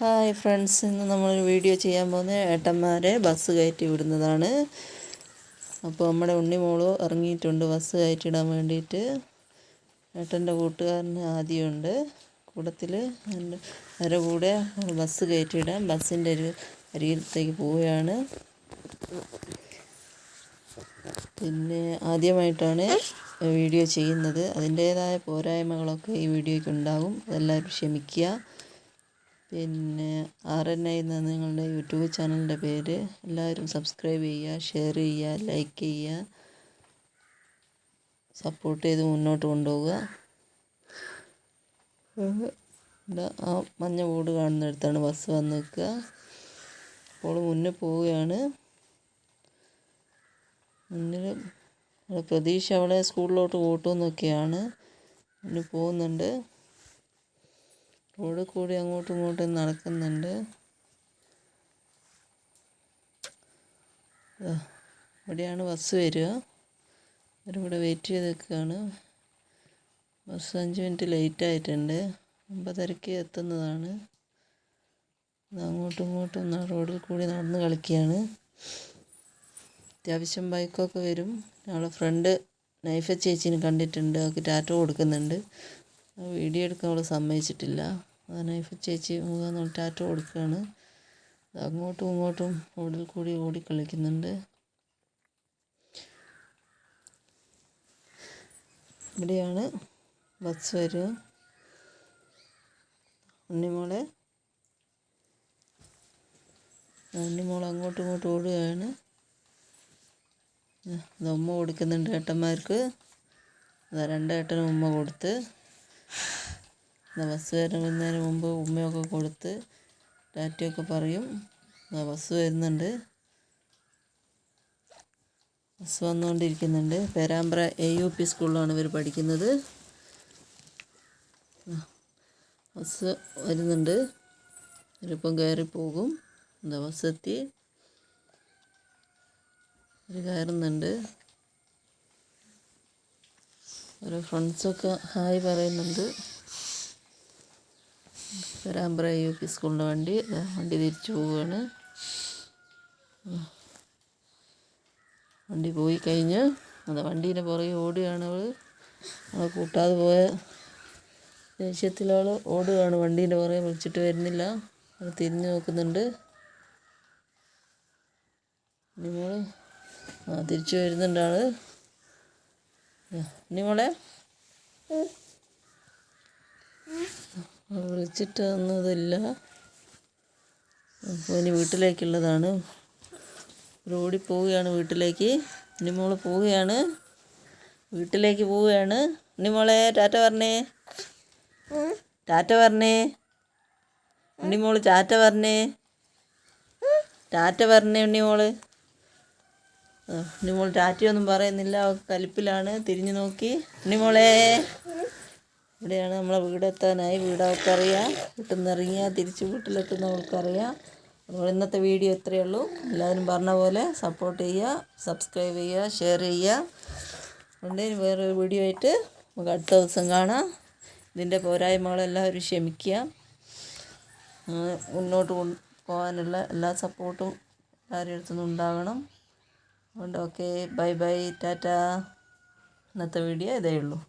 Hi friends, ഇന്ന് നമ്മളൊരു video ചെയ്യാൻ പോകുന്നത് ഏട്ടന്മാരെ ബസ് കയറ്റി വിടുന്നതാണ്. അപ്പോൾ നമ്മുടെ ഉണ്ണിമോള് ഇറങ്ങിയിട്ടുണ്ട് ബസ് കയറ്റിയിടാൻ വേണ്ടിയിട്ട്. ഏട്ടൻ്റെ കൂട്ടുകാരന് ആദ്യമുണ്ട് കൂട്ടത്തിൽ. അവരുടെ കൂടെ ബസ് കയറ്റിയിടാൻ ബസ്സിൻ്റെ അരികത്തേക്ക് പോവുകയാണ്. പിന്നെ ആദ്യമായിട്ടാണ് വീഡിയോ ചെയ്യുന്നത്. അതിൻ്റേതായ പോരായ്മകളൊക്കെ ഈ വീഡിയോയ്ക്ക് ഉണ്ടാകും, അതെല്ലാവരും ക്ഷമിക്കുക. പിന്നെ RNI എന്ന നിങ്ങളുടെ യൂട്യൂബ് ചാനലിൻ്റെ പേര്. എല്ലാവരും സബ്സ്ക്രൈബ് ചെയ്യുക, ഷെയർ ചെയ്യുക, ലൈക്ക് ചെയ്യുക, സപ്പോർട്ട് ചെയ്ത് മുന്നോട്ട് കൊണ്ടുപോവുക. ആ മഞ്ഞ ബോർഡ് കാണുന്നിടത്താണ് ബസ് വന്ന് നിൽക്കുക. അപ്പോൾ മുന്നേ പോവുകയാണ്. മുന്നിൽ പ്രതീക്ഷ അവളെ സ്കൂളിലോട്ട് കൂട്ടുമെന്നൊക്കെയാണ്. മുന്നിൽ പോകുന്നുണ്ട്. റോഡിൽ കൂടി അങ്ങോട്ടും ഇങ്ങോട്ടും നടക്കുന്നുണ്ട്. ഇവിടെയാണ് ബസ് വരിക. അവരിവിടെ വെയിറ്റ് ചെയ്ത് നിൽക്കുകയാണ്. ബസ് 5 മിനിറ്റ് ലേറ്റ് ആയിട്ടുണ്ട്. 9:30 എത്തുന്നതാണ്. അങ്ങോട്ടും ഇങ്ങോട്ടും റോഡിൽ കൂടി നടന്ന് കളിക്കുകയാണ്. അത്യാവശ്യം ബൈക്കൊക്കെ വരും. ഞങ്ങളെ ഫ്രണ്ട് നൈഫ ചേച്ചീനെ കണ്ടിട്ടുണ്ട്. അവൾക്ക് ടാറ്റ കൊടുക്കുന്നുണ്ട്. വീഡിയോ എടുക്കാൻ അവൾ സമ്മതിച്ചിട്ടില്ല. നൈഫ ചേച്ചി ടാറ്റ കൊടുക്കുകയാണ്. അങ്ങോട്ടും ഇങ്ങോട്ടും റോഡിൽ കൂടി ഓടിക്കളിക്കുന്നുണ്ട്. ഇവിടെയാണ് ബസ് വരിക. ഉണ്ണിമോൾ അങ്ങോട്ടും ഇങ്ങോട്ടും ഓടുകയാണ്. ഉമ്മ കൊടുക്കുന്നുണ്ട് ഏട്ടന്മാർക്ക്. 2 ഏട്ടനും ഉമ്മ കൊടുത്ത്. ബസ് വരുന്നതിന് മുമ്പ് ഉമ്മയൊക്കെ കൊടുത്ത് ടാറ്റയൊക്കെ പറയും. ബസ് വരുന്നുണ്ട്. ബസ് വന്നുകൊണ്ടിരിക്കുന്നുണ്ട്. പേരാമ്പ്ര AUP സ്കൂളിലാണ് ഇവർ പഠിക്കുന്നത്. ബസ് വരുന്നുണ്ട്. ഇവരിപ്പം കയറി പോകും. ബസ് എത്തി. ഇവർ കയറുന്നുണ്ട്. ഓരോ ഫ്രണ്ട്സൊക്കെ ഹായ് പറയുന്നുണ്ട്. പേരാമ്പ്ര AUP സ്കൂളിൻ്റെ വണ്ടി തിരിച്ചു പോവുകയാണ്. വണ്ടി പോയി കഴിഞ്ഞ് വണ്ടീൻ്റെ പുറകെ ഓടുകയാണ് അവൾ കൂട്ടാതെ പോയ ദേഷ്യത്തിലവൾ ഓടുകയാണ്. വണ്ടീൻ്റെ പുറകെ വിളിച്ചിട്ട് വരുന്നില്ല. അവൾ തിരിഞ്ഞു നോക്കുന്നുണ്ട്. ഉണ്ണിമോൾ തിരിച്ചു വരുന്നുണ്ട്. ഉണ്ണിമോളെ വിളിച്ചിട്ട് വന്നതില്ല. അപ്പോൾ ഇനി വീട്ടിലേക്കുള്ളതാണ്. ഓടി പോവുകയാണ് വീട്ടിലേക്ക്. ഉണ്ണിമോൾ പോവുകയാണ്, വീട്ടിലേക്ക് പോവുകയാണ്. ഉണ്ണിമോളെ ടാറ്റ പറഞ്ഞേ, ടാറ്റ പറഞ്ഞേ. ഉണ്ണിമോൾ ടാറ്റ പറഞ്ഞേ, ടാറ്റ പറഞ്ഞേ. ഉണ്ണിമോൾ ടാറ്റയൊന്നും പറയുന്നില്ല. കലിപ്പിലാണ്. തിരിഞ്ഞു നോക്കി. ഉണ്ണിമോളെ ഇവിടെയാണ് നമ്മളെ വീടെത്താനായി. വീട് അവൾക്കറിയാം. വീട്ടിൽ നിന്ന് ഇറങ്ങിയാൽ തിരിച്ച് വീട്ടിലെത്തുന്ന അവൾക്കറിയാം. അപ്പോൾ ഇന്നത്തെ വീഡിയോ ഇത്രയേ ഉള്ളൂ. എല്ലാവരും പറഞ്ഞ പോലെ സപ്പോർട്ട് ചെയ്യുക, സബ്സ്ക്രൈബ് ചെയ്യുക, ഷെയർ ചെയ്യുക. അതുകൊണ്ട് വേറൊരു വീഡിയോ ആയിട്ട് നമുക്ക് അടുത്ത ദിവസം കാണാം. ഇതിൻ്റെ പോരായ്മകളെല്ലാവരും ക്ഷമിക്കുക. മുന്നോട്ട് പോകാനുള്ള എല്ലാ സപ്പോർട്ടും എല്ലാവരുടെ അടുത്തുനിന്നും ഉണ്ടാകണം. അതുകൊണ്ട് ഓക്കെ, ബൈ ബൈ, ടാറ്റ. ഇന്നത്തെ വീഡിയോ ഇതേ ഉള്ളൂ.